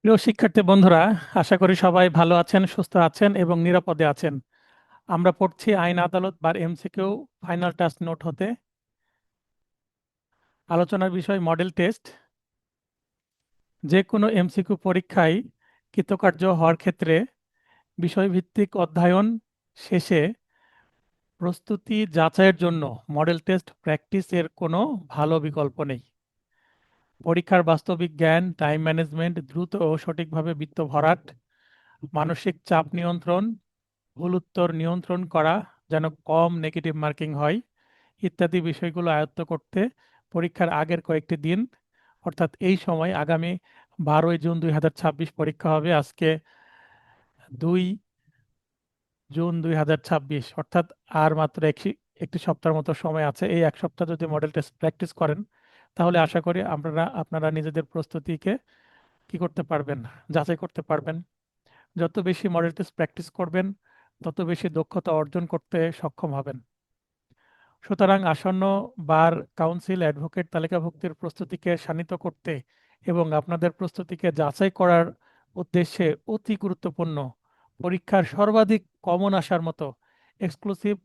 প্রিয় শিক্ষার্থী বন্ধুরা, আশা করি সবাই ভালো আছেন, সুস্থ আছেন এবং নিরাপদে আছেন। আমরা পড়ছি আইন আদালত বার এমসিকিউ ফাইনাল টাস্ক নোট হতে। আলোচনার বিষয় মডেল টেস্ট। যে কোনো এমসিকিউ পরীক্ষায় কৃতকার্য হওয়ার ক্ষেত্রে বিষয়ভিত্তিক অধ্যয়ন শেষে প্রস্তুতি যাচাইয়ের জন্য মডেল টেস্ট প্র্যাকটিস এর কোনো ভালো বিকল্প নেই। পরীক্ষার বাস্তবিক জ্ঞান, টাইম ম্যানেজমেন্ট, দ্রুত ও সঠিকভাবে বৃত্ত ভরাট, মানসিক চাপ নিয়ন্ত্রণ, ভুল উত্তর নিয়ন্ত্রণ করা যেন কম নেগেটিভ মার্কিং হয় ইত্যাদি বিষয়গুলো আয়ত্ত করতে পরীক্ষার আগের কয়েকটি দিন অর্থাৎ এই সময় আগামী 12 জুন 2026 পরীক্ষা হবে। আজকে 2 জুন 2026, অর্থাৎ আর মাত্র একটি সপ্তাহের মতো সময় আছে। এই এক সপ্তাহ যদি মডেল টেস্ট প্র্যাকটিস করেন তাহলে আশা করি আপনারা নিজেদের প্রস্তুতিকে কি করতে পারবেন, যাচাই করতে পারবেন। যত বেশি মডেল টেস্ট প্র্যাকটিস করবেন তত বেশি দক্ষতা অর্জন করতে সক্ষম হবেন। সুতরাং আসন্ন বার কাউন্সিল অ্যাডভোকেট তালিকাভুক্তির প্রস্তুতিকে শানিত করতে এবং আপনাদের প্রস্তুতিকে যাচাই করার উদ্দেশ্যে অতি গুরুত্বপূর্ণ পরীক্ষার সর্বাধিক কমন আসার মতো এক্সক্লুসিভ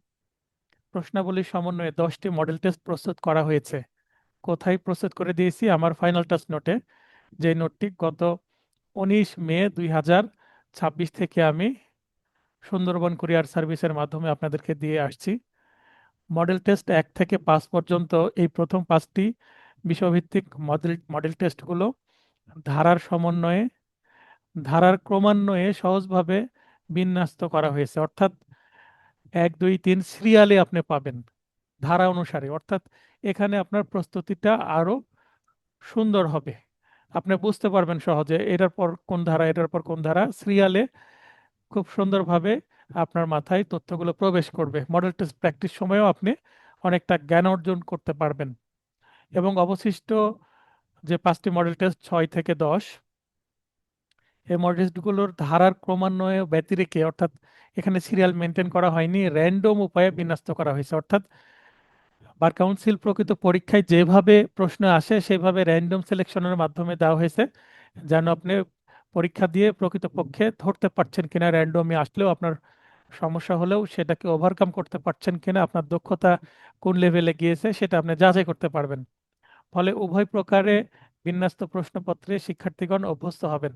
প্রশ্নাবলীর সমন্বয়ে 10টি মডেল টেস্ট প্রস্তুত করা হয়েছে। কোথায় প্রস্তুত করে দিয়েছি? আমার ফাইনাল টাস্ক নোটে। যে নোটটি গত 19 মে 2026 থেকে আমি সুন্দরবন কুরিয়ার সার্ভিসের মাধ্যমে আপনাদেরকে দিয়ে আসছি। মডেল টেস্ট 1 থেকে 5 পর্যন্ত এই প্রথম 5টি বিষয়ভিত্তিক মডেল টেস্টগুলো ধারার সমন্বয়ে, ধারার ক্রমান্বয়ে সহজভাবে বিন্যস্ত করা হয়েছে। অর্থাৎ 1, 2, 3 সিরিয়ালে আপনি পাবেন ধারা অনুসারে। অর্থাৎ এখানে আপনার প্রস্তুতিটা আরো সুন্দর হবে। আপনি বুঝতে পারবেন সহজে এটার পর কোন ধারা, এটার পর কোন ধারা, সিরিয়ালে খুব সুন্দরভাবে আপনার মাথায় তথ্যগুলো প্রবেশ করবে। মডেল টেস্ট প্র্যাকটিস সময়েও আপনি অনেকটা জ্ঞান অর্জন করতে পারবেন। এবং অবশিষ্ট যে 5টি মডেল টেস্ট 6 থেকে 10, এই মডেল টেস্টগুলোর ধারার ক্রমান্বয়ে ব্যতিরেকে, অর্থাৎ এখানে সিরিয়াল মেনটেন করা হয়নি, র্যান্ডম উপায়ে বিন্যস্ত করা হয়েছে। অর্থাৎ বার কাউন্সিল প্রকৃত পরীক্ষায় যেভাবে প্রশ্ন আসে সেভাবে র্যান্ডম সিলেকশনের মাধ্যমে দেওয়া হয়েছে, যেন আপনি পরীক্ষা দিয়ে প্রকৃতপক্ষে ধরতে পারছেন কিনা, র্যান্ডমই আসলেও আপনার সমস্যা হলেও সেটাকে ওভারকাম করতে পারছেন কিনা, আপনার দক্ষতা কোন লেভেলে গিয়েছে সেটা আপনি যাচাই করতে পারবেন। ফলে উভয় প্রকারে বিন্যস্ত প্রশ্নপত্রে শিক্ষার্থীগণ অভ্যস্ত হবেন।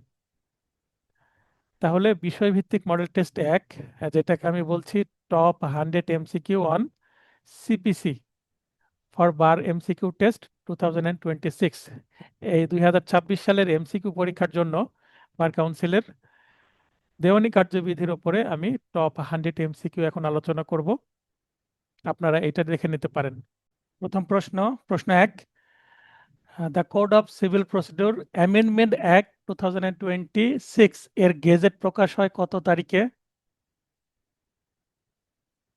তাহলে বিষয়ভিত্তিক মডেল টেস্ট 1, যেটাকে আমি বলছি top 100 MCQ on CPC for bar MCQ test 2026, এই 2026 সালের এমসিকিউ পরীক্ষার জন্য বার কাউন্সিলের দেওয়ানি কার্যবিধির ওপরে আমি টপ 100 এমসিকিউ এখন আলোচনা করব। আপনারা এটা দেখে নিতে পারেন। প্রথম প্রশ্ন, প্রশ্ন 1, the code of civil procedure amendment act 2026 এর গেজেট প্রকাশ হয় কত তারিখে?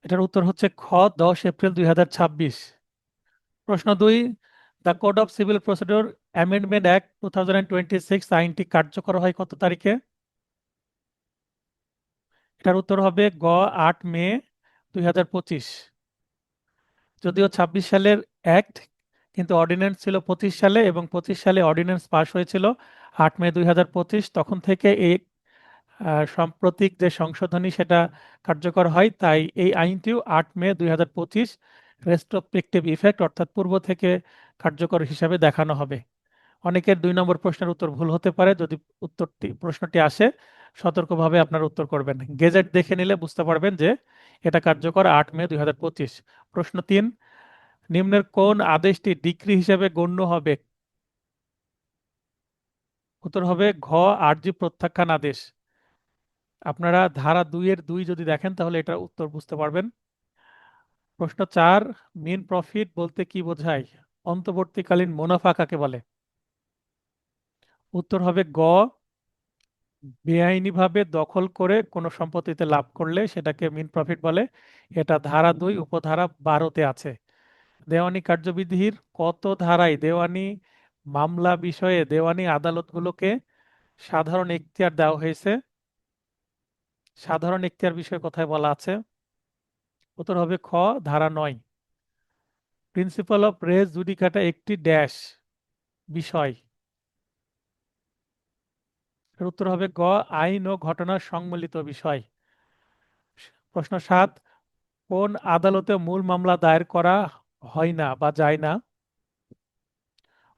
এটার উত্তর হচ্ছে খ, 10 এপ্রিল 2026। প্রশ্ন 2, the code of civil procedure amendment act 2026 আইনটি কার্যকর হয় কত তারিখে? এটার উত্তর হবে গ, 8 মে 2025। যদিও 26 সালের অ্যাক্ট, কিন্তু অর্ডিন্যান্স ছিল 25 সালে এবং 25 সালে অর্ডিন্যান্স পাশ হয়েছিল 8 মে 2025। তখন থেকে এই সাম্প্রতিক যে সংশোধনী সেটা কার্যকর হয়, তাই এই আইনটিও 8 মে 2025 রেস্ট্রোস্পেক্টিভ ইফেক্ট অর্থাৎ পূর্ব থেকে কার্যকর হিসাবে দেখানো হবে। অনেকের 2 নম্বর প্রশ্নের উত্তর ভুল হতে পারে। যদি প্রশ্নটি আসে সতর্কভাবে আপনার উত্তর করবেন। গেজেট দেখে নিলে বুঝতে পারবেন যে এটা কার্যকর 8 মে 2025। প্রশ্ন 3, নিম্নের কোন আদেশটি ডিক্রি হিসেবে গণ্য হবে? উত্তর হবে ঘ, আরজি প্রত্যাখ্যান আদেশ। আপনারা ধারা 2-এর 2 যদি দেখেন তাহলে এটার উত্তর বুঝতে পারবেন। প্রশ্ন 4, মেন প্রফিট বলতে কি বোঝায়? অন্তর্বর্তীকালীন মুনাফা কাকে বলে? উত্তর হবে গ, বেআইনিভাবে দখল করে কোনো সম্পত্তিতে লাভ করলে সেটাকে মেন প্রফিট বলে। এটা ধারা 2 উপধারা 12-তে আছে। দেওয়ানি কার্যবিধির কত ধারায় দেওয়ানি মামলা বিষয়ে দেওয়ানি আদালতগুলোকে সাধারণ এখতিয়ার দেওয়া হয়েছে? সাধারণ এখতিয়ার বিষয়ে কোথায় বলা আছে? উত্তর হবে খ, ধারা 9। প্রিন্সিপাল অফ রেস জুডিকাটা একটি ড্যাশ। বিষয়। এর উত্তর হবে গ, আইন ও ঘটনার সংমিলিত বিষয়। প্রশ্ন 7, কোন আদালতে মূল মামলা দায়ের করা হয় না বা যায় না?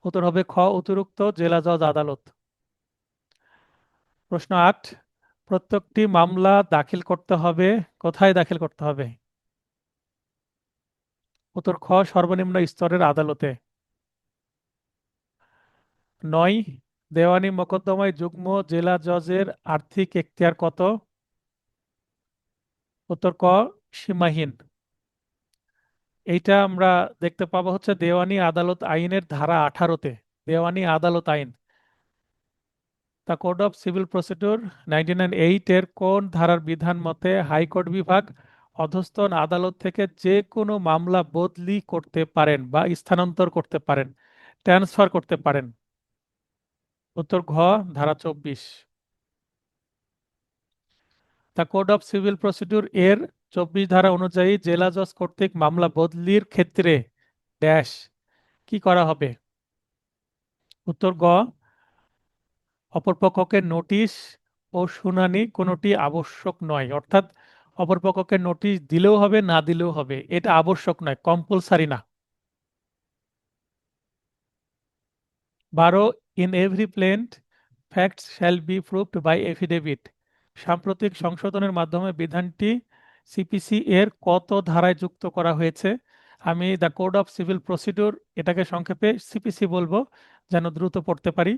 উত্তর হবে খ, অতিরিক্ত জেলা জজ আদালত। প্রশ্ন 8, প্রত্যেকটি মামলা দাখিল করতে হবে কোথায় দাখিল করতে হবে? উত্তর খ, সর্বনিম্ন স্তরের আদালতে। 9, দেওয়ানি মোকদ্দমায় যুগ্ম জেলা জজের আর্থিক এখতিয়ার কত? উত্তর ক, সীমাহীন। এইটা আমরা দেখতে পাবো হচ্ছে দেওয়ানি আদালত আইনের ধারা 18-তে। দেওয়ানি আদালত আইন, the code of civil procedure 1908 এর কোন ধারার বিধান মতে হাইকোর্ট বিভাগ অধস্তন আদালত থেকে যে কোনো মামলা বদলি করতে পারেন বা স্থানান্তর করতে পারেন, ট্রান্সফার করতে পারেন? উত্তর ঘ, ধারা 24। The code of civil procedure এর 24 ধারা অনুযায়ী জেলা জজ কর্তৃক মামলা বদলির ক্ষেত্রে ড্যাশ কি করা হবে? উত্তর গ, অপরপক্ষকে নোটিশ ও শুনানি কোনোটি আবশ্যক নয়। অর্থাৎ অপরপক্ষকে নোটিশ দিলেও হবে, না দিলেও হবে, এটা আবশ্যক নয়, কম্পালসারি না। 12, in every plaint facts shall be proved by affidavit সাম্প্রতিক সংশোধনের মাধ্যমে বিধানটি সিপিসি এর কত ধারায় যুক্ত করা হয়েছে? আমি the code of civil procedure এটাকে সংক্ষেপে সিপিসি বলবো যেন দ্রুত পড়তে পারি।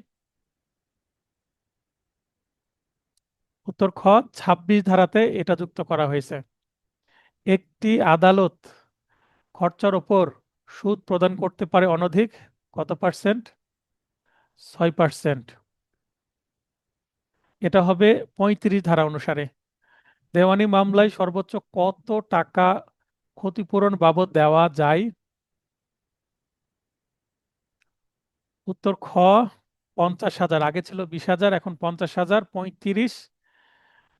উত্তর খ, 26 ধারাতে এটা যুক্ত করা হয়েছে। একটি আদালত খরচার ওপর সুদ প্রদান করতে পারে অনধিক কত পার্সেন্ট? 6%। এটা হবে 35 ধারা অনুসারে। দেওয়ানি মামলায় সর্বোচ্চ কত টাকা ক্ষতিপূরণ বাবদ দেওয়া যায়? উত্তর খ, 50,000। আগে ছিল 20,000, এখন 50,000। 35,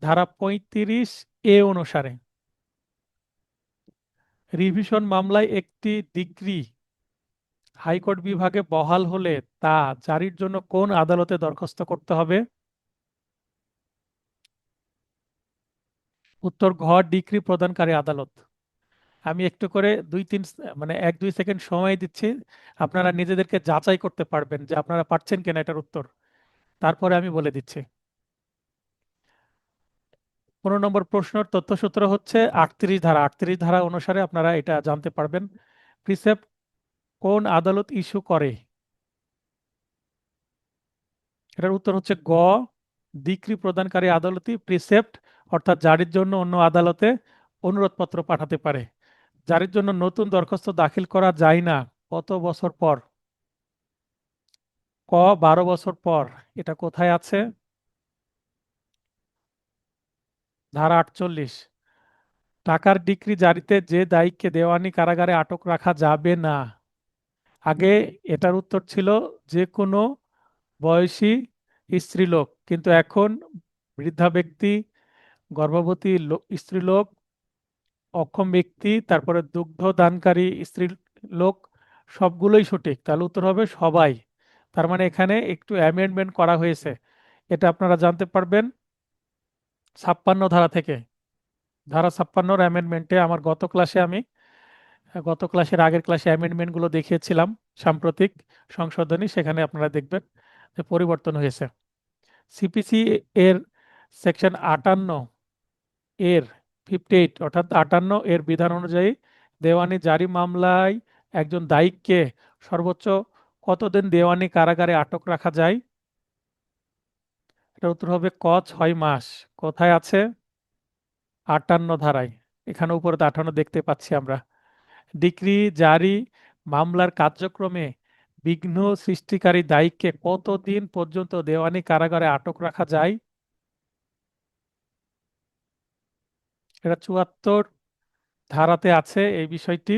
ধারা 35 অনুসারে। রিভিশন মামলায় একটি ডিক্রি হাইকোর্ট বিভাগে বহাল হলে তা জারির জন্য কোন আদালতে দরখাস্ত করতে হবে? উত্তর ঘ, ডিক্রি প্রদানকারী আদালত। আমি একটু করে 2-3 মানে 1-2 সেকেন্ড সময় দিচ্ছি, আপনারা নিজেদেরকে যাচাই করতে পারবেন যে আপনারা পারছেন কিনা এটার উত্তর, তারপরে আমি বলে দিচ্ছি। 15 নম্বর প্রশ্নের তথ্যসূত্র হচ্ছে 38 ধারা। 38 ধারা অনুসারে আপনারা এটা জানতে পারবেন। প্রিসেপ্ট কোন আদালত ইস্যু করে? এটার উত্তর হচ্ছে গ, ডিক্রি প্রদানকারী আদালতই প্রিসেপ্ট অর্থাৎ জারির জন্য অন্য আদালতে অনুরোধপত্র পাঠাতে পারে। জারির জন্য নতুন দরখাস্ত দাখিল করা যায় না কত বছর পর? ক, 12 বছর পর। এটা কোথায় আছে? ধারা 48। টাকার ডিক্রি জারিতে যে দায়ীকে দেওয়ানি কারাগারে আটক রাখা যাবে না। আগে এটার উত্তর ছিল যে কোনো বয়সী স্ত্রীলোক, কিন্তু এখন বৃদ্ধা ব্যক্তি, গর্ভবতী স্ত্রীলোক, অক্ষম ব্যক্তি, তারপরে দুগ্ধ দানকারী স্ত্রী লোক, সবগুলোই সঠিক। তাহলে উত্তর হবে সবাই। তার মানে এখানে একটু অ্যামেন্ডমেন্ট করা হয়েছে। এটা আপনারা জানতে পারবেন 56 ধারা থেকে। ধারা 56-র অ্যামেন্ডমেন্টে আমার গত ক্লাসের আগের ক্লাসে অ্যামেন্ডমেন্ট গুলো দেখিয়েছিলাম, সাম্প্রতিক সংশোধনী, সেখানে আপনারা দেখবেন যে পরিবর্তন হয়েছে। সিপিসি এর সেকশন 58 এর 58 অর্থাৎ 58 এর বিধান অনুযায়ী দেওয়ানি জারি মামলায় একজন দায়ীকে সর্বোচ্চ কতদিন দেওয়ানি কারাগারে আটক রাখা যায়? এটা উত্তর হবে ক, 6 মাস। কোথায় আছে? 58 ধারায়। এখানে উপরে তো 58 দেখতে পাচ্ছি আমরা। ডিক্রি জারি মামলার কার্যক্রমে বিঘ্ন সৃষ্টিকারী দায়ীকে কতদিন পর্যন্ত দেওয়ানি কারাগারে আটক রাখা যায়? এটা 74 ধারাতে আছে এই বিষয়টি।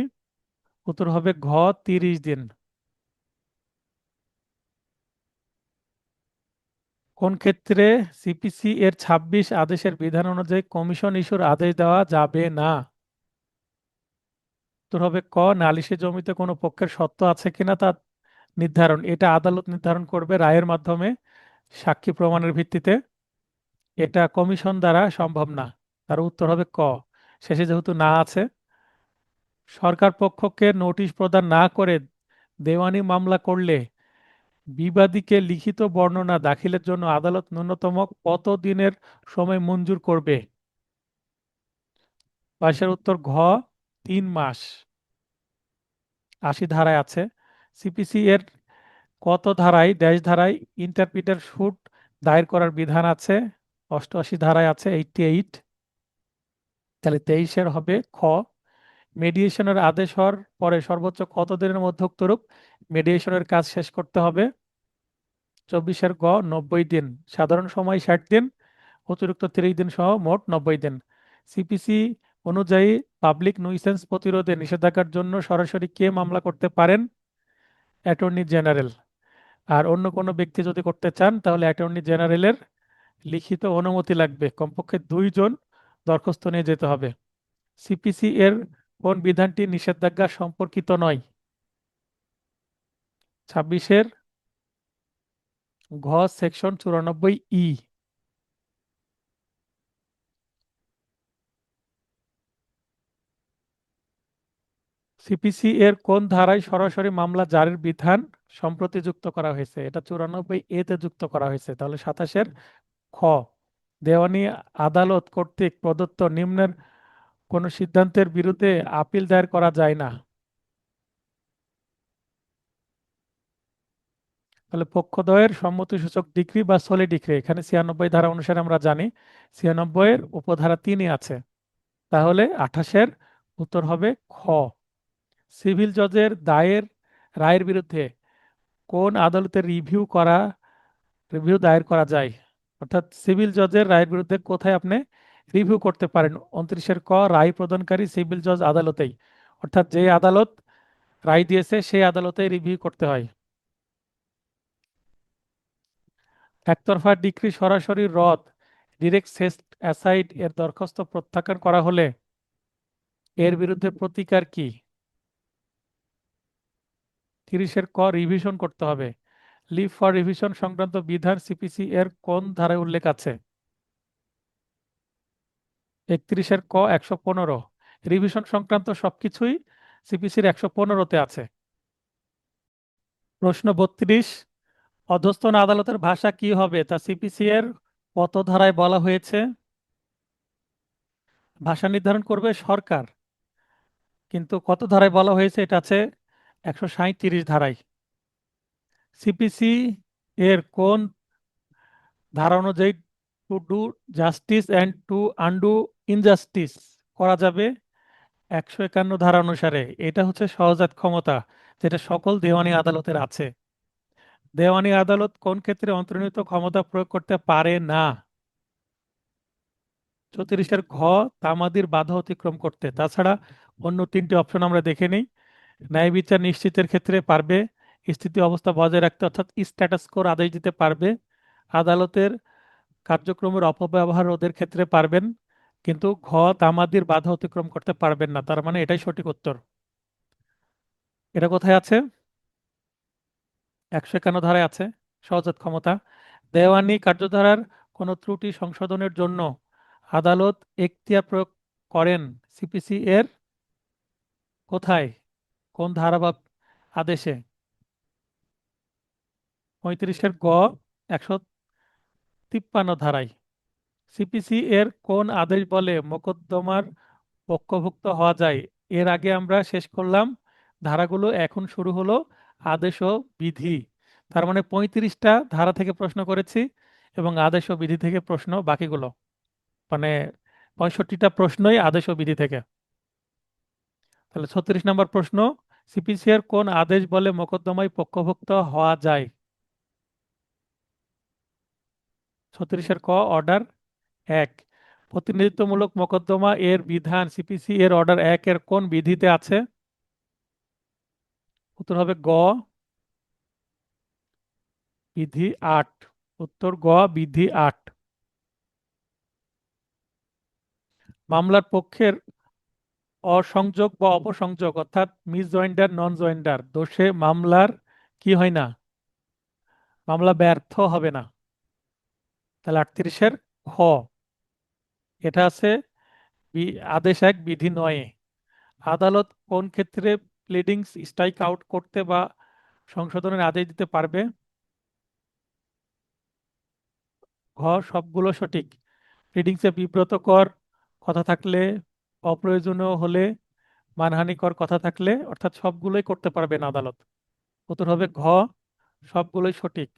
উত্তর হবে ঘ, 30 দিন। কোন ক্ষেত্রে সিপিসি এর 26 আদেশের বিধান অনুযায়ী কমিশন ইস্যুর আদেশ দেওয়া যাবে না? উত্তর হবে ক, নালিশি জমিতে কোনো পক্ষের সত্ত্ব আছে কিনা তা নির্ধারণ, এটা আদালত নির্ধারণ করবে রায়ের মাধ্যমে, সাক্ষী প্রমাণের ভিত্তিতে। এটা কমিশন দ্বারা সম্ভব না। তার উত্তর হবে ক। শেষে যেহেতু না আছে, সরকার পক্ষকে নোটিশ প্রদান না করে দেওয়ানি মামলা করলে বিবাদীকে লিখিত বর্ণনা দাখিলের জন্য আদালত ন্যূনতম কত দিনের সময় মঞ্জুর করবে? বাইশের উত্তর ঘ, 3 মাস। 80 ধারায় আছে। সিপিসি এর কত ধারায়, ড্যাশ ধারায় ইন্টারপ্রিটার শুট দায়ের করার বিধান আছে? 88 ধারায় আছে, 88। তাহলে 23-এর হবে খ। মেডিয়েশনের আদেশ হওয়ার পরে সর্বোচ্চ কত দিনের মধ্যে উক্তরূপ মেডিয়েশনের কাজ শেষ করতে হবে? 24-এর গ, 90 দিন। সাধারণ সময় 60 দিন, অতিরিক্ত 30 দিন সহ মোট 90 দিন। সিপিসি অনুযায়ী পাবলিক নুইসেন্স প্রতিরোধে নিষেধাজ্ঞার জন্য সরাসরি কে মামলা করতে পারেন? Attorney general. আর অন্য কোনো ব্যক্তি যদি করতে চান তাহলে অ্যাটর্নি জেনারেলের লিখিত অনুমতি লাগবে, কমপক্ষে 2 জন দরখাস্ত নিয়ে যেতে হবে। সিপিসি এর কোন বিধানটি নিষেধাজ্ঞা সম্পর্কিত নয়? 26-এর ঘ, সেকশন 94 ই। সিপিসি এর কোন ধারায় সরাসরি মামলা জারির বিধান সম্প্রতি যুক্ত করা হয়েছে? এটা 94 তে যুক্ত করা হয়েছে। তাহলে 27-এর খ। দেওয়ানি আদালত কর্তৃক প্রদত্ত নিম্নের কোন সিদ্ধান্তের বিরুদ্ধে আপিল দায়ের করা যায় না? তাহলে পক্ষদ্বয়ের সম্মতিসূচক ডিক্রি বা সলি ডিক্রি, এখানে 96 ধারা অনুসারে আমরা জানি 96-এর উপধারা 3 আছে। তাহলে 28-এর উত্তর হবে খ। সিভিল জজের দায়ের রায়ের বিরুদ্ধে কোন আদালতে রিভিউ দায়ের করা যায়? অর্থাৎ সিভিল জজের রায়ের বিরুদ্ধে কোথায় আপনি রিভিউ করতে পারেন? 29-এর ক, রায় প্রদানকারী সিভিল জজ আদালতেই। অর্থাৎ যে আদালত রায় দিয়েছে সেই আদালতে রিভিউ করতে হয়। একতরফা ডিক্রি সরাসরি রদ, ডিরেক্ট সেট অ্যাসাইড এর দরখাস্ত প্রত্যাখ্যান করা হলে এর বিরুদ্ধে প্রতিকার কি? 30-এর ক, রিভিশন করতে হবে। লিভ ফর রিভিশন সংক্রান্ত বিধান সিপিসি এর কোন ধারায় উল্লেখ আছে? 31-এর ক, 115। রিভিশন সংক্রান্ত সবকিছুই সিপিসির 115-তে আছে। প্রশ্ন 32, অধস্তন আদালতের ভাষা কি হবে তা সিপিসি এর কত ধারায় বলা হয়েছে? ভাষা নির্ধারণ করবে সরকার, কিন্তু কত ধারায় বলা হয়েছে? এটা আছে 137 ধারায়। সিপিসি এর কোন ধারা অনুযায়ী to do justice and to undo injustice করা যাবে? 151 ধারা অনুসারে। এটা হচ্ছে সহজাত ক্ষমতা, যেটা সকল দেওয়ানি আদালতের আছে। দেওয়ানি আদালত কোন ক্ষেত্রে অন্তর্নিহিত ক্ষমতা প্রয়োগ করতে পারে না? 34-এর ঘ, তামাদির বাধা অতিক্রম করতে। তাছাড়া অন্য 3টি অপশন আমরা দেখে নিই। ন্যায় বিচার নিশ্চিতের ক্ষেত্রে পারবে, স্থিতি অবস্থা বজায় রাখতে অর্থাৎ স্ট্যাটাস কোর আদেশ দিতে পারবে, আদালতের কার্যক্রমের অপব্যবহার রোধের ক্ষেত্রে পারবেন, কিন্তু ঘ, তামাদির বাধা অতিক্রম করতে পারবেন না। তার মানে এটাই সঠিক উত্তর। এটা কোথায় আছে? 151 ধারায় আছে, সহজাত ক্ষমতা। দেওয়ানি কার্যধারার কোনো ত্রুটি সংশোধনের জন্য আদালত এখতিয়ার প্রয়োগ করেন সিপিসি এর কোথায়, কোন ধারা বা আদেশে? 35-এর গ, 153 ধারায়। সিপিসি এর কোন আদেশ বলে মোকদ্দমার পক্ষভুক্ত হওয়া যায়? এর আগে আমরা শেষ করলাম ধারাগুলো, এখন শুরু হলো আদেশ ও বিধি। তার মানে 35টা ধারা থেকে প্রশ্ন করেছি এবং আদেশ ও বিধি থেকে প্রশ্ন বাকিগুলো, মানে 65টা প্রশ্নই আদেশ ও বিধি থেকে। তাহলে 36 নম্বর প্রশ্ন, সিপিসি এর কোন আদেশ বলে মোকদ্দমায় পক্ষভুক্ত হওয়া যায়? 36-এর ক, অর্ডার 1। প্রতিনিধিত্বমূলক মোকদ্দমা এর বিধান সিপিসি এর অর্ডার 1 এর কোন বিধিতে আছে? উত্তর হবে গ, বিধি 8। উত্তর গ, বিধি 8। মামলার পক্ষের অসংযোগ বা অপসংযোগ অর্থাৎ মিস জয়েন্ডার নন জয়েন্ডার দোষে মামলার কি হয় না? মামলা ব্যর্থ হবে না। তাহলে 38-এর খ, এটা আছে আদেশ 1 বিধি 9। আদালত কোন ক্ষেত্রে প্লিডিংস স্ট্রাইক আউট করতে বা সংশোধনের আদেশ দিতে পারবে? ঘ, সবগুলো সঠিক। প্লিডিংসে বিব্রতকর কথা থাকলে, অপ্রয়োজনীয় হলে, মানহানিকর কথা থাকলে, অর্থাৎ সবগুলোই করতে পারবেন আদালত। উত্তর হবে ঘ, সবগুলোই সঠিক।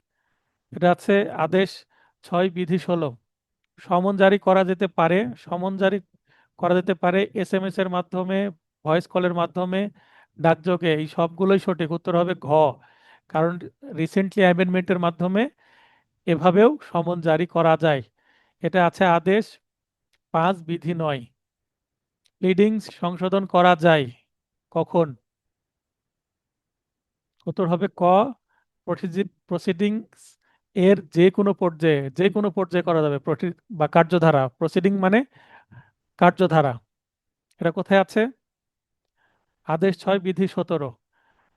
এটা আছে আদেশ 6 বিধি 16। সমন জারি করা যেতে পারে, সমন জারি করা যেতে পারে এসএমএস এর মাধ্যমে, ভয়েস কলের মাধ্যমে, ডাকযোগে, এই সবগুলোই সঠিক। উত্তর হবে ঘ, কারণ রিসেন্টলি অ্যামেন্ডমেন্টের মাধ্যমে এভাবেও সমন জারি করা যায়। এটা আছে আদেশ 5 বিধি 9। প্লিডিংস সংশোধন করা যায় কখন? উত্তর হবে ক, প্রসিডিংস এর যে কোনো পর্যায়ে করা যাবে। বা কার্যধারা, প্রসিডিং মানে কার্যধারা। এটা কোথায় আছে? আদেশ 6 বিধি 17।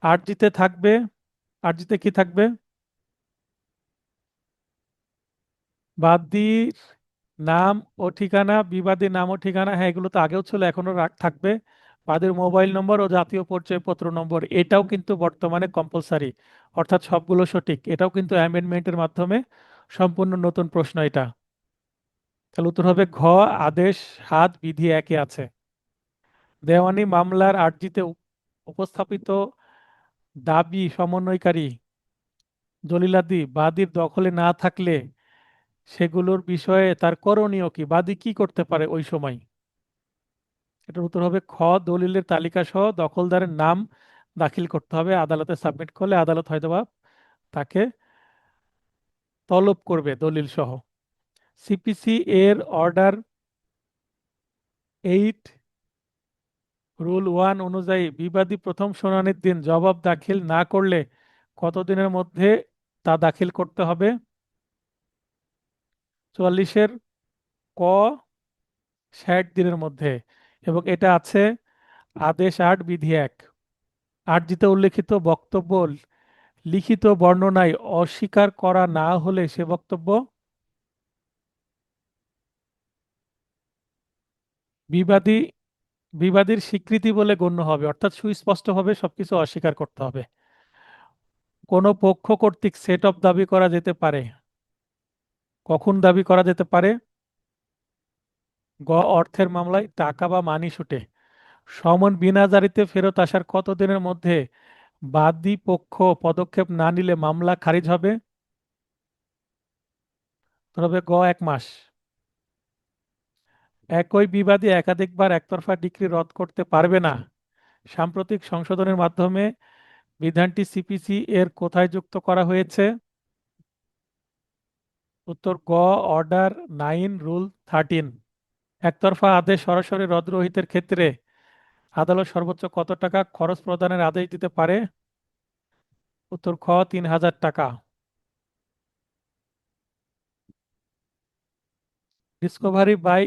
আরজিতে থাকবে, আরজিতে কি থাকবে? বাদীর নাম ও ঠিকানা, বিবাদীর নাম ও ঠিকানা, হ্যাঁ এগুলো তো আগেও ছিল, এখনো থাকবে। বাদীর মোবাইল নম্বর ও জাতীয় পরিচয়পত্র নম্বর, এটাও কিন্তু বর্তমানে কম্পালসারি। অর্থাৎ সবগুলো সঠিক। এটাও কিন্তু অ্যামেন্ডমেন্টের মাধ্যমে সম্পূর্ণ নতুন প্রশ্ন এটা। তাহলে উত্তর হবে ঘ, আদেশ 7 বিধি 1 এ আছে। দেওয়ানি মামলার আর্জিতে উপস্থাপিত দাবি সমন্বয়কারী দলিলাদি বাদীর দখলে না থাকলে সেগুলোর বিষয়ে তার করণীয় কি? বাদী কি করতে পারে ওই সময়? এটার উত্তর হবে খ, দলিলের তালিকা সহ দখলদারের নাম দাখিল করতে হবে। আদালতে সাবমিট করলে আদালত হয়তোবা তাকে তলব করবে দলিল সহ। সিপিসি এর অর্ডার 8 রুল 1 অনুযায়ী বিবাদী প্রথম শুনানির দিন জবাব দাখিল না করলে কতদিনের মধ্যে তা দাখিল করতে হবে? 44-এর ক, 60 দিনের মধ্যে। এবং এটা আছে আদেশ 8 বিধি 1। আরজিতে উল্লেখিত বক্তব্য লিখিত বর্ণনায় অস্বীকার করা না হলে সে বক্তব্য বিবাদী বিবাদীর স্বীকৃতি বলে গণ্য হবে। অর্থাৎ সুস্পষ্টভাবে সবকিছু অস্বীকার করতে হবে। কোনো পক্ষ কর্তৃক সেট অফ দাবি করা যেতে পারে। কখন দাবি করা যেতে পারে? গ, অর্থের মামলায়, টাকা বা মানি শুটে। সমন বিনা জারিতে ফেরত আসার কত দিনের মধ্যে বাদী পক্ষ পদক্ষেপ না নিলে মামলা খারিজ হবে? তবে গ, 1 মাস। একই বিবাদী একাধিকবার একতরফা ডিক্রি রদ করতে পারবে না। সাম্প্রতিক সংশোধনের মাধ্যমে বিধানটি সিপিসি এর কোথায় যুক্ত করা হয়েছে? উত্তর গ, অর্ডার 9 রুল 13। একতরফা আদেশ সরাসরি রদরহিতের ক্ষেত্রে আদালত সর্বোচ্চ কত টাকা খরচ প্রদানের আদেশ দিতে পারে? উত্তর খ, 3000 টাকা। ডিসকভারি বাই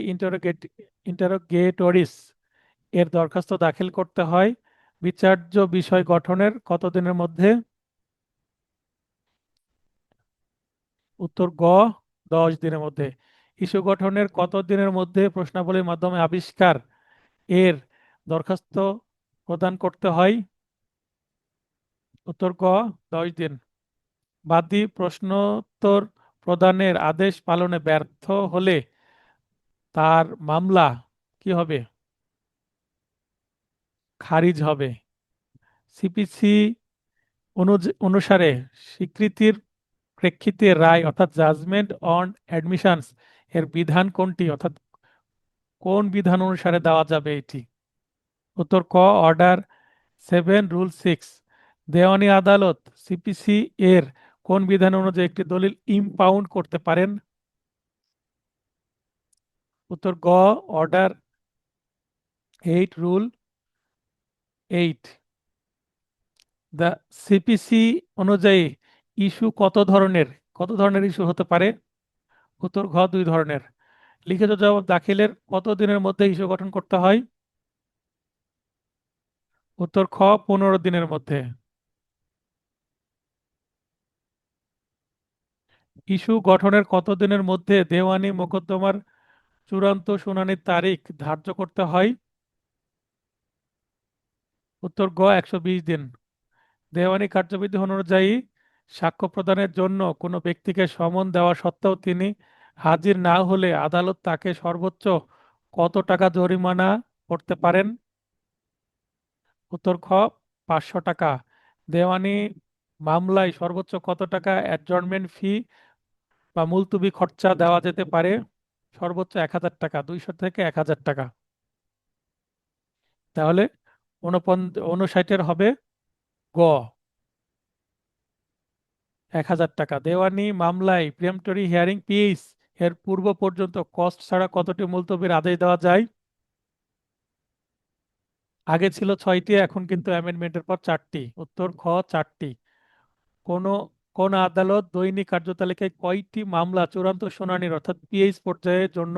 ইন্টারোগেটরিস এর দরখাস্ত দাখিল করতে হয় বিচার্য বিষয় গঠনের কতদিনের মধ্যে? উত্তর গ, 10 দিনের মধ্যে। ইস্যু গঠনের কত দিনের মধ্যে প্রশ্নাবলীর মাধ্যমে আবিষ্কার এর দরখাস্ত প্রদান করতে হয়? উত্তর গ, 10 দিন। বাদী প্রশ্নোত্তর প্রদানের আদেশ পালনে ব্যর্থ হলে তার মামলা কি হবে? খারিজ হবে। সিপিসি অনুসারে স্বীকৃতির প্রেক্ষিতে রায় অর্থাৎ জাজমেন্ট অন অ্যাডমিশনস এর বিধান কোনটি? অর্থাৎ কোন বিধান অনুসারে দেওয়া যাবে এটি? উত্তর ক, অর্ডার 7 রুল 6। দেওয়ানি আদালত সিপিসি এর কোন বিধান অনুযায়ী একটি দলিল ইমপাউন্ড করতে পারেন? উত্তর গ, অর্ডার 8 রুল 8। দ্য সিপিসি অনুযায়ী ইস্যু কত ধরনের ইস্যু হতে পারে? উত্তর ঘ, 2 ধরনের। লিখিত জবাব দাখিলের কত দিনের মধ্যে ইস্যু গঠন করতে হয়? উত্তর খ, 15 দিনের মধ্যে। ইস্যু গঠনের কতদিনের মধ্যে দেওয়ানি মোকদ্দমার চূড়ান্ত শুনানির তারিখ ধার্য করতে হয়? উত্তর গ 120 দিন। দেওয়ানি কার্যবিধি অনুযায়ী সাক্ষ্য প্রদানের জন্য কোনো ব্যক্তিকে সমন দেওয়া সত্ত্বেও তিনি হাজির না হলে আদালত তাকে সর্বোচ্চ কত টাকা জরিমানা করতে পারেন? উত্তর খ 500 টাকা। দেওয়ানি মামলায় সর্বোচ্চ কত টাকা অ্যাডজর্নমেন্ট ফি বা মুলতবি খরচা দেওয়া যেতে পারে? সর্বোচ্চ 1000 টাকা, 200 থেকে 1000 টাকা। তাহলে 59 হবে গ 1000 টাকা। দেওয়ানি মামলায় প্রিএম্পটরি হিয়ারিং পিএইচ এর পূর্ব পর্যন্ত কস্ট ছাড়া কতটি মুলতবির আদেশ দেওয়া যায়? আগে ছিল 6টি, এখন কিন্তু অ্যামেন্ডমেন্টের পর 4টি। উত্তর খ 4টি। কোন কোন আদালত দৈনিক কার্যতালিকায় কয়টি মামলা চূড়ান্ত শুনানির অর্থাৎ পিএইচ পর্যায়ের জন্য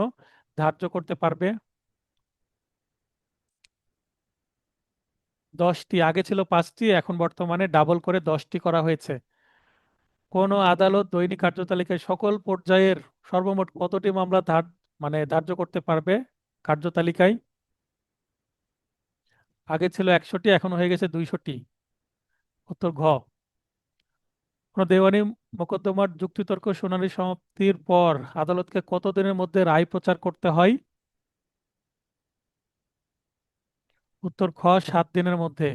ধার্য করতে পারবে? 10টি। আগে ছিল 5টি, এখন বর্তমানে ডাবল করে 10টি করা হয়েছে। কোন আদালত দৈনিক কার্যতালিকায় সকল পর্যায়ের সর্বমোট কতটি মামলা ধার্য করতে পারবে কার্যতালিকায়? আগে ছিল 100টি, এখন হয়ে গেছে 200টি। উত্তর ঘ। কোন দেওয়ানি মোকদ্দমার যুক্তিতর্ক শুনানি সমাপ্তির পর আদালতকে কতদিনের মধ্যে রায় প্রচার করতে হয়? উত্তর খ 7 দিনের মধ্যে,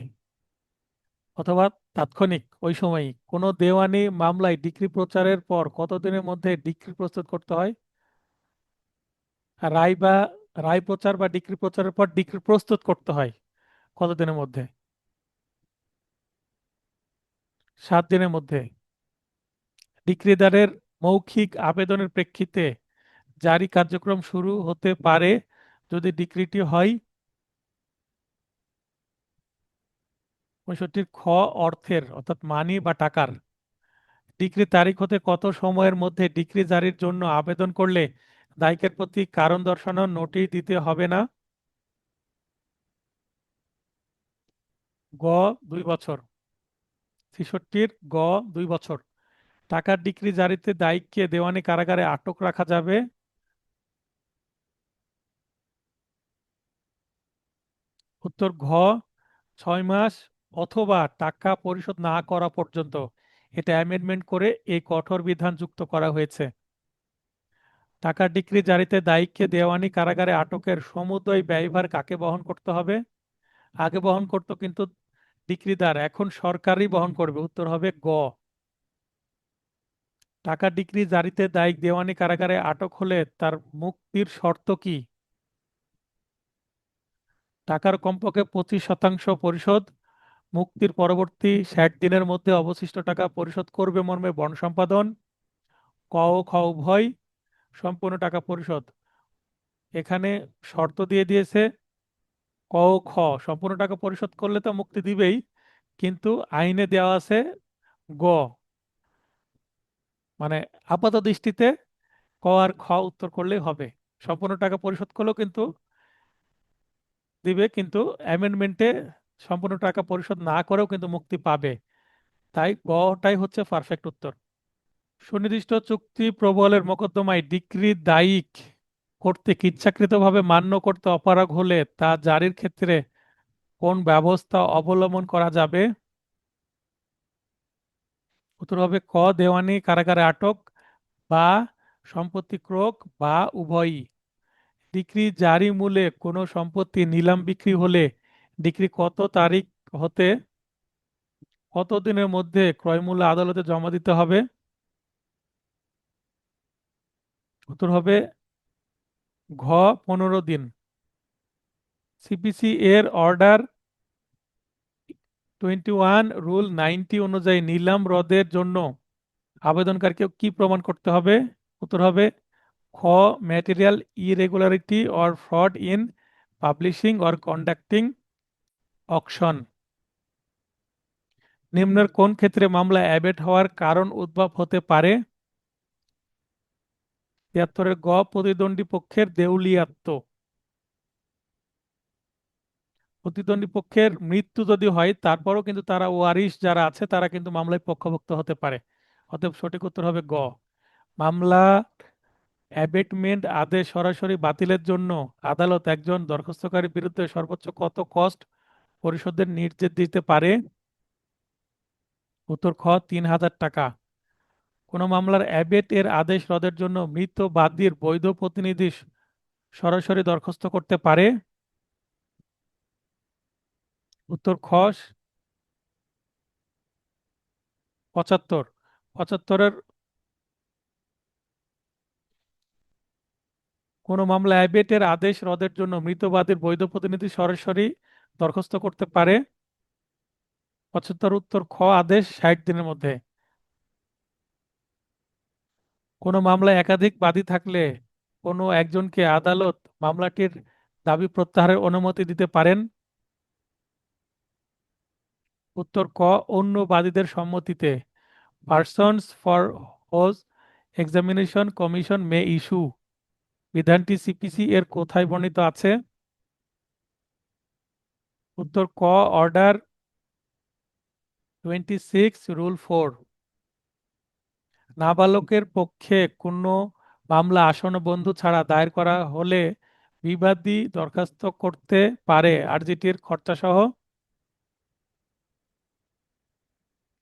অথবা তাৎক্ষণিক ওই সময়ই। কোনো দেওয়ানি মামলায় ডিক্রি প্রচারের পর কতদিনের মধ্যে ডিক্রি প্রস্তুত করতে হয়? আর রায় প্রচার বা ডিক্রি প্রচারের পর ডিক্রি প্রস্তুত করতে হয় কতদিনের মধ্যে? 7 দিনের মধ্যে। ডিক্রিদারের মৌখিক আবেদনের প্রেক্ষিতে জারি কার্যক্রম শুরু হতে পারে যদি ডিক্রিটি হয়? 65 খ অর্থের অর্থাৎ মানি বা টাকার। ডিক্রি তারিখ হতে কত সময়ের মধ্যে ডিক্রি জারির জন্য আবেদন করলে দায়িকের প্রতি কারণ দর্শানোর নোটিশ দিতে হবে না? গ 2 বছর। 66 গ 2 বছর। টাকার ডিক্রি জারিতে দায়িককে দেওয়ানি কারাগারে আটক রাখা যাবে? উত্তর ঘ 6 মাস অথবা টাকা পরিশোধ না করা পর্যন্ত। এটা অ্যামেন্ডমেন্ট করে এই কঠোর বিধান যুক্ত করা হয়েছে। টাকার ডিক্রি জারিতে দায়িককে দেওয়ানি কারাগারে আটকের সমুদয় ব্যয়ভার কাকে বহন করতে হবে? আগে বহন করতো কিন্তু ডিক্রিদার, এখন সরকারই বহন করবে। উত্তর হবে গ। টাকার ডিক্রি জারিতে দায়িক দেওয়ানি কারাগারে আটক হলে তার মুক্তির শর্ত কি? টাকার কমপক্ষে 25% পরিশোধ, মুক্তির পরবর্তী 60 দিনের মধ্যে অবশিষ্ট টাকা পরিশোধ করবে মর্মে বন্ড সম্পাদন, ক ও খ উভয়, সম্পূর্ণ টাকা পরিশোধ। এখানে শর্ত দিয়ে দিয়েছে ক ও খ। সম্পূর্ণ টাকা পরিশোধ করলে তো মুক্তি দিবেই, কিন্তু আইনে দেওয়া আছে গ। মানে আপাত দৃষ্টিতে ক আর খ উত্তর করলেই হবে। সম্পূর্ণ টাকা পরিশোধ করলেও কিন্তু দিবে, কিন্তু অ্যামেন্ডমেন্টে সম্পূর্ণ টাকা পরিশোধ না করেও কিন্তু মুক্তি পাবে। তাই গটাই হচ্ছে পারফেক্ট উত্তর। সুনির্দিষ্ট চুক্তি প্রবলের মোকদ্দমায় ডিক্রি দায়িক কর্তৃক ইচ্ছাকৃতভাবে মান্য করতে অপারগ হলে তা জারির ক্ষেত্রে কোন ব্যবস্থা অবলম্বন করা যাবে? উত্তর হবে ক দেওয়ানি কারাগারে আটক বা সম্পত্তি ক্রোক বা উভয়ই। ডিক্রি জারি মূলে কোনো সম্পত্তি নিলাম বিক্রি হলে ডিক্রি কত তারিখ হতে কত দিনের মধ্যে ক্রয়মূল্য আদালতে জমা দিতে হবে? উত্তর হবে ঘ 15 দিন। সিপিসি এর অর্ডার 21 রুল 90 অনুযায়ী নিলাম রদের জন্য আবেদনকারীকে কি প্রমাণ করতে হবে? উত্তর হবে খ material irregularity or fraud in publishing or conducting auction. নিম্নের কোন ক্ষেত্রে মামলা অ্যাবেট হওয়ার কারণ উদ্ভব হতে পারে? 73 গ প্রতিদ্বন্দ্বী পক্ষের দেউলিয়াত্ব। প্রতিদ্বন্দ্বী পক্ষের মৃত্যু যদি হয় তারপরও কিন্তু তারা ওয়ারিশ যারা আছে তারা কিন্তু মামলায় পক্ষভুক্ত হতে পারে। অতএব সঠিক উত্তর হবে গ। মামলা অ্যাবেটমেন্ট আদেশ সরাসরি বাতিলের জন্য আদালত একজন দরখাস্তকারীর বিরুদ্ধে সর্বোচ্চ কত কস্ট পরিশোধের নির্দেশ দিতে পারে? উত্তর খ, ৩,০০০ টাকা। কোনো মামলার অ্যাবেট এর আদেশ রদের জন্য মৃত বাদীর বৈধ প্রতিনিধি সরাসরি দরখাস্ত করতে পারে? উত্তর খ, ৭৫। ৭৫-এর কোনো মামলা অ্যাবেট এর আদেশ রদের জন্য মৃত বাদীর বৈধ প্রতিনিধি সরাসরি দরখাস্ত করতে পারে? ৭৫ উত্তর খ, আদেশ ৬০ দিনের মধ্যে। কোনো মামলায় একাধিক বাদী থাকলে কোনো একজনকে আদালত মামলাটির দাবি প্রত্যাহারের অনুমতি দিতে পারেন? উত্তর ক, অন্য বাদীদের সম্মতিতে। Persons for whose examination commission may issue বিধানটি সিপিসি এর কোথায় বর্ণিত আছে? উত্তর ক, অর্ডার 26 রুল 4। নাবালকের পক্ষে কোনো মামলা আসন্ন বন্ধু ছাড়া দায়ের করা হলে বিবাদী দরখাস্ত করতে পারে আরজিটির খরচাসহ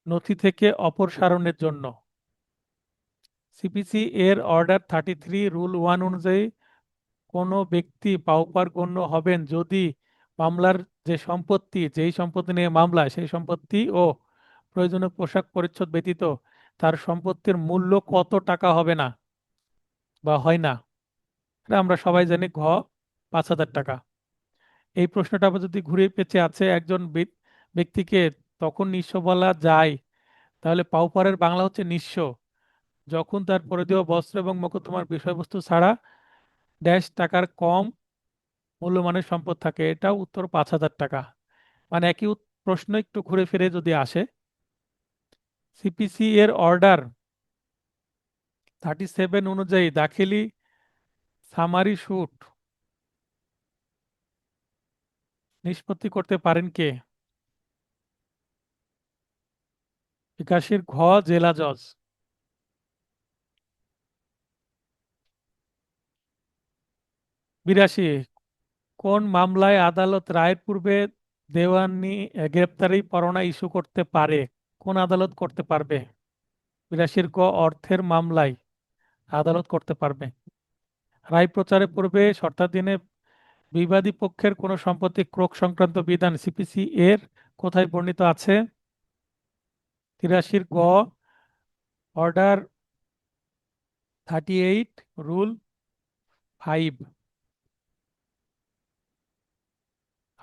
নথি থেকে অপসারণের জন্য। সিপিসি এর অর্ডার 33 রুল 1 অনুযায়ী কোনো ব্যক্তি পাওপার গণ্য হবেন যদি মামলার যেই সম্পত্তি নিয়ে মামলা সেই সম্পত্তি ও প্রয়োজনীয় পোশাক পরিচ্ছদ ব্যতীত তার সম্পত্তির মূল্য কত টাকা হবে না বা হয় না। এটা আমরা সবাই জানি, ঘ, ৫,০০০ টাকা। এই প্রশ্নটা আবার যদি ঘুরে পেঁচে আছে একজন ব্যক্তিকে তখন নিঃস্ব বলা যায়, তাহলে পাউপারের বাংলা হচ্ছে নিঃস্ব যখন তার পরিধেয় বস্ত্র এবং মোকদ্দমার বিষয়বস্তু ছাড়া ড্যাশ টাকার কম মূল্যমানের সম্পদ থাকে। এটা উত্তর ৫,০০০ টাকা। মানে একই প্রশ্ন একটু ঘুরে ফিরে যদি আসে। সিপিসি এর অর্ডার 37 অনুযায়ী দাখিলি সামারি শুট নিষ্পত্তি করতে পারেন কে? ৮১ ঘ, জেলা জজ। ৮২ কোন মামলায় আদালত রায়ের পূর্বে দেওয়ানি গ্রেপ্তারি পরোয়ানা ইস্যু করতে পারে? কোন আদালত করতে পারবে? ৮২ ক, অর্থের মামলায় আদালত করতে পারবে। রায় প্রচারের পূর্বে শর্তাধীনে বিবাদী পক্ষের কোনো সম্পত্তি ক্রোক সংক্রান্ত বিধান সিপিসি এর কোথায় বর্ণিত আছে? ৮৩ গ, অর্ডার 38 রুল 5।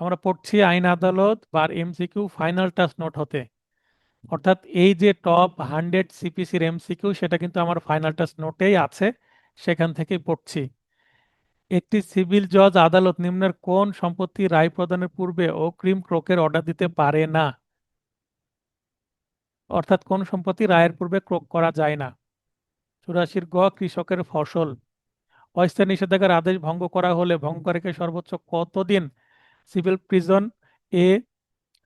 আমরা পড়ছি আইন আদালত বার এমসিকিউ ফাইনাল টাচ নোট হতে, অর্থাৎ এই যে টপ 100 সিপিসির এমসিকিউ সেটা কিন্তু আমার ফাইনাল টাচ নোটেই আছে, সেখান থেকেই পড়ছি। একটি সিভিল জজ আদালত নিম্নের কোন সম্পত্তি রায় প্রদানের পূর্বে অগ্রিম ক্রোকের অর্ডার দিতে পারে না? অর্থাৎ কোন সম্পত্তি রায়ের পূর্বে ক্রোক করা যায় না? ৮৪ গ, কৃষকের ফসল। অস্থায়ী নিষেধাজ্ঞার আদেশ ভঙ্গ করা হলে ভঙ্গকারীকে সর্বোচ্চ কতদিন সিভিল প্রিজন এ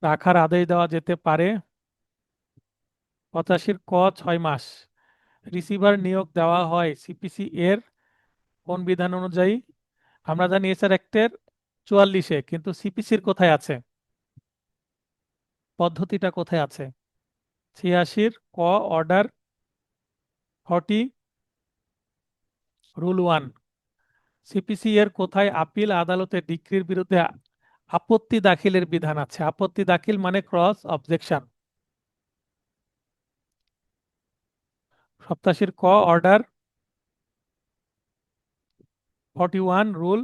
রাখার আদেশ দেওয়া যেতে পারে? ৮৫ ক, 6 মাস। রিসিভার নিয়োগ দেওয়া হয় সিপিসি এর কোন বিধান অনুযায়ী? আমরা জানি এসআর অ্যাক্টের 44-এ, কিন্তু সিপিসির কোথায় আছে? পদ্ধতিটা কোথায় আছে? ৮৬ ক, অর্ডার 40 রুল 1। সিপিসি এর কোথায় আপিল আদালতের ডিক্রির বিরুদ্ধে আপত্তি দাখিলের বিধান আছে? আপত্তি দাখিল মানে ক্রস অবজেকশন। ৮৭ ক, অর্ডার 41 রুল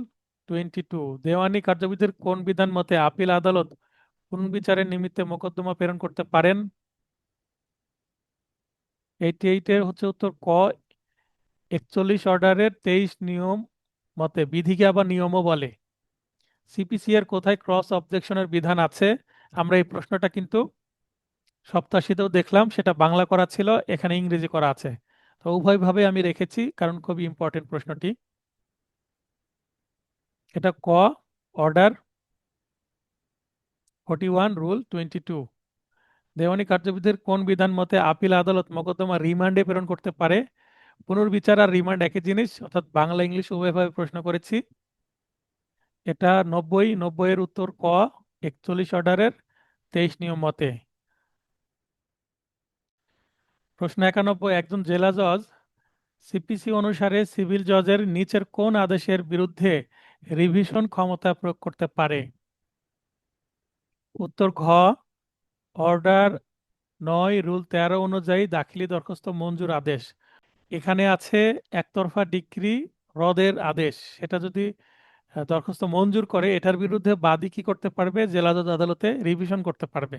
22। দেওয়ানি কার্যবিধির কোন বিধান মতে আপিল আদালত পুনর্বিচারের নিমিত্তে মোকদ্দমা প্রেরণ করতে পারেন? 88 এর হচ্ছে উত্তর ক, 41 অর্ডারের 23 নিয়ম মতে। বিধিকে আবার নিয়মও বলে। সিপিসি এর কোথায় ক্রস অবজেকশনের বিধান আছে? আমরা এই প্রশ্নটা কিন্তু সপ্তাশীতেও দেখলাম, সেটা বাংলা করা ছিল, এখানে ইংরেজি করা আছে। তো উভয়ভাবে আমি রেখেছি কারণ খুবই ইম্পর্টেন্ট প্রশ্নটি। এটা ক, অর্ডার 41 রুল 22। দেওয়ানি কার্যবিধির কোন বিধান মতে আপিল আদালত মোকদ্দমা রিমান্ডে প্রেরণ করতে পারে? পুনর্বিচার আর রিমান্ড একই জিনিস, অর্থাৎ বাংলা ইংলিশ উভয়ভাবে প্রশ্ন করেছি। এটা 90 এর উত্তর ক, 41 অর্ডারের 23 নিয়ম মতে। প্রশ্ন 91, একজন জেলা জজ সিপিসি অনুসারে সিভিল জজের নিচের কোন আদেশের বিরুদ্ধে রিভিশন ক্ষমতা প্রয়োগ করতে পারে? উত্তর ঘ, অর্ডার 9 রুল 13 অনুযায়ী দাখিলি দরখাস্ত মঞ্জুর আদেশ। এখানে আছে একতরফা ডিক্রি রদের আদেশ, সেটা যদি দরখাস্ত মঞ্জুর করে, এটার বিরুদ্ধে বাদী কি করতে পারবে? জেলা জজ আদালতে রিভিশন করতে পারবে।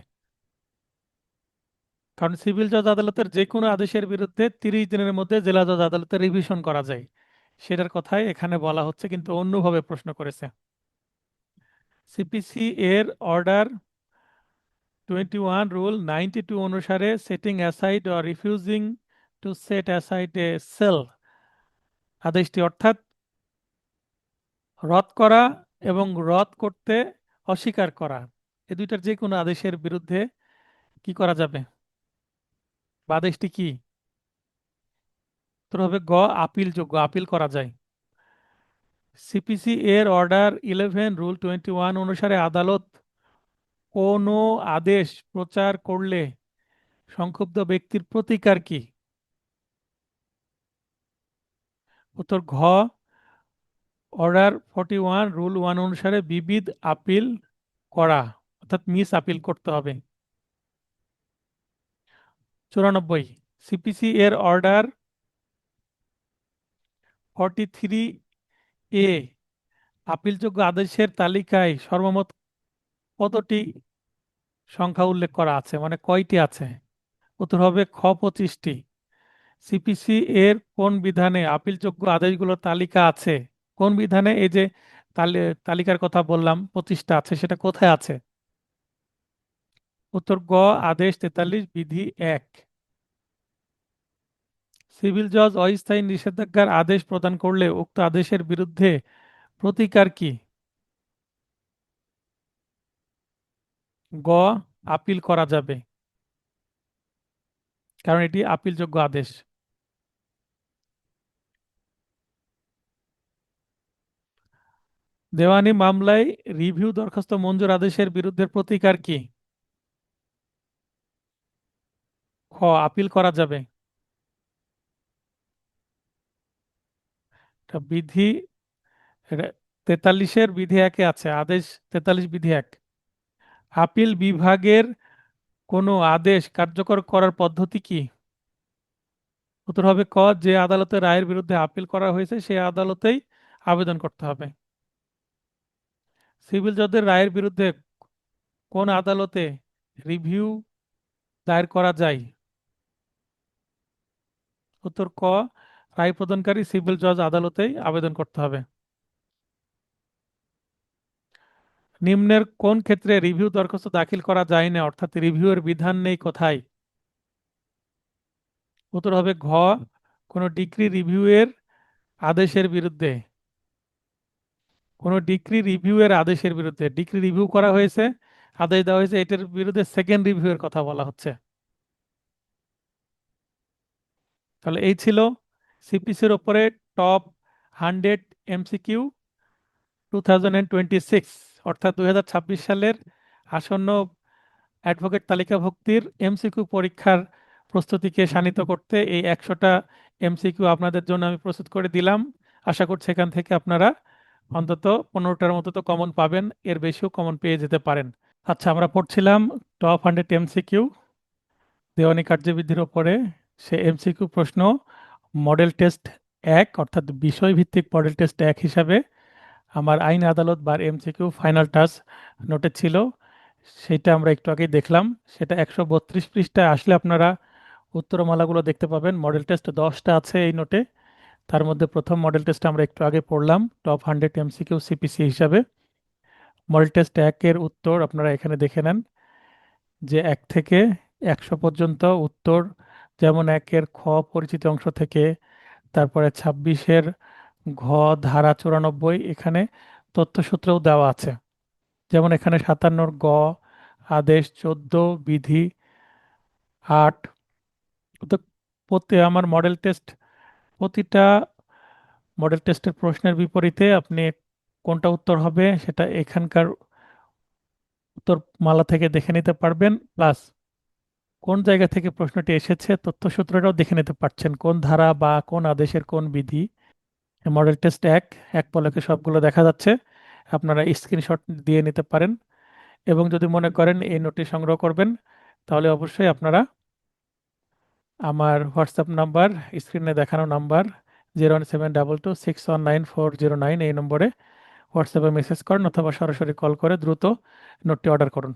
কারণ সিভিল জজ আদালতের যে কোনো আদেশের বিরুদ্ধে 30 দিনের মধ্যে জেলা জজ আদালতে রিভিশন করা যায়, সেটার কথাই এখানে বলা হচ্ছে, কিন্তু অন্যভাবে প্রশ্ন করেছে। সিপিসি এর অর্ডার 21 রুল 92 অনুসারে setting aside or refusing to set aside a sale আদেশটি, অর্থাৎ রদ করা এবং রদ করতে অস্বীকার করা, এই দুইটার যে কোনো আদেশের বিরুদ্ধে কি করা যাবে? বা আদেশটি কি? তো হবে গ, আপিলযোগ্য, আপিল করা যায়। সিপিসি এর অর্ডার 11 রুল 21 অনুসারে আদালত কোনো আদেশ প্রচার করলে সংক্ষুব্ধ ব্যক্তির প্রতিকার কি? উত্তর ঘ, অর্ডার 41 রুল 1 অনুসারে বিবিধ আপিল করা, অর্থাৎ মিস আপিল করতে হবে। 94, সিপিসি এর অর্ডার 43 এ আপিলযোগ্য আদেশের তালিকায় সর্বমোট কতটি সংখ্যা উল্লেখ করা আছে, মানে কয়টি আছে? উত্তর হবে খ, 25টি। সিপিসি এর কোন বিধানে আপিলযোগ্য আদেশগুলোর তালিকা আছে? কোন বিধানে? এই যে তালিকার কথা বললাম 25টা আছে, সেটা কোথায় আছে? উত্তর গ, আদেশ 43 বিধি 1। সিভিল জজ অস্থায়ী নিষেধাজ্ঞার আদেশ প্রদান করলে উক্ত আদেশের বিরুদ্ধে প্রতিকার কি? গ, আপিল করা যাবে, কারণ এটি আপিলযোগ্য আদেশ। দেওয়ানি মামলায় রিভিউ দরখাস্ত মঞ্জুর আদেশের বিরুদ্ধে প্রতিকার কি? খ, আপিল করা যাবে। এটা বিধি 43-এর বিধি 1-এ আছে, আদেশ 43 বিধি 1। আপিল বিভাগের কোনো আদেশ কার্যকর করার পদ্ধতি কি? উত্তর হবে ক, যে আদালতের রায়ের বিরুদ্ধে আপিল করা হয়েছে সেই আদালতেই আবেদন করতে হবে। সিভিল জজের রায়ের বিরুদ্ধে কোন আদালতে রিভিউ দায়ের করা যায়? উত্তর ক, রায় প্রদানকারী সিভিল জজ আদালতেই আবেদন করতে হবে। নিম্নের কোন ক্ষেত্রে রিভিউ দরখাস্ত দাখিল করা যায় না, অর্থাৎ রিভিউয়ের বিধান নেই কোথায়? উত্তর হবে ঘ, কোনো ডিক্রি রিভিউয়ের আদেশের বিরুদ্ধে। কোনো ডিক্রি রিভিউয়ের আদেশের বিরুদ্ধে, ডিক্রি রিভিউ করা হয়েছে, আদেশ দেওয়া হয়েছে, এটার বিরুদ্ধে সেকেন্ড রিভিউয়ের কথা বলা হচ্ছে। তাহলে এই ছিল সিপিসির ওপরে টপ 100 এমসিকিউ 2026, অর্থাৎ 2026 সালের আসন্ন অ্যাডভোকেট তালিকাভুক্তির এমসিকিউ পরীক্ষার প্রস্তুতিকে শানিত করতে এই 100টা এমসিকিউ আপনাদের জন্য আমি প্রস্তুত করে দিলাম। আশা করছি এখান থেকে আপনারা অন্তত 15টার মতো তো কমন পাবেন, এর বেশিও কমন পেয়ে যেতে পারেন। আচ্ছা, আমরা পড়ছিলাম টপ 100 এমসিকিউ দেওয়ানি কার্যবিধির ওপরে। সে এমসিকিউ প্রশ্ন মডেল টেস্ট 1, অর্থাৎ বিষয়ভিত্তিক মডেল টেস্ট 1 হিসাবে আমার আইন আদালত বার এমসিকিউ ফাইনাল টাচ নোটে ছিল, সেটা আমরা একটু আগেই দেখলাম। সেটা 132 পৃষ্ঠায় আসলে আপনারা উত্তরমালাগুলো দেখতে পাবেন। মডেল টেস্ট 10টা আছে এই নোটে, তার মধ্যে প্রথম মডেল টেস্ট আমরা একটু আগে পড়লাম টপ 100 এমসিকিউ সিপিসি হিসাবে। মডেল টেস্ট 1-এর উত্তর আপনারা এখানে দেখে নেন, যে 1 থেকে 100 পর্যন্ত উত্তর, যেমন 1-এর খ পরিচিত অংশ থেকে, তারপরে 26-এর ঘ ধারা 94, এখানে তথ্যসূত্রও দেওয়া আছে। যেমন এখানে 57-র গ আদেশ 14 বিধি 8। তো আমার মডেল টেস্ট প্রতিটা মডেল টেস্টের প্রশ্নের বিপরীতে আপনি কোনটা উত্তর হবে সেটা এখানকার উত্তর মালা থেকে দেখে নিতে পারবেন, প্লাস কোন জায়গা থেকে প্রশ্নটি এসেছে তথ্যসূত্রটাও দেখে নিতে পারছেন, কোন ধারা বা কোন আদেশের কোন বিধি। মডেল টেস্ট এক এক পলকে সবগুলো দেখা যাচ্ছে, আপনারা স্ক্রিনশট দিয়ে নিতে পারেন। এবং যদি মনে করেন এই নোটটি সংগ্রহ করবেন, তাহলে অবশ্যই আপনারা আমার হোয়াটসঅ্যাপ নাম্বার, স্ক্রিনে দেখানো নাম্বার 01722619409, এই নম্বরে হোয়াটসঅ্যাপে মেসেজ করেন অথবা সরাসরি কল করে দ্রুত নোটটি অর্ডার করুন।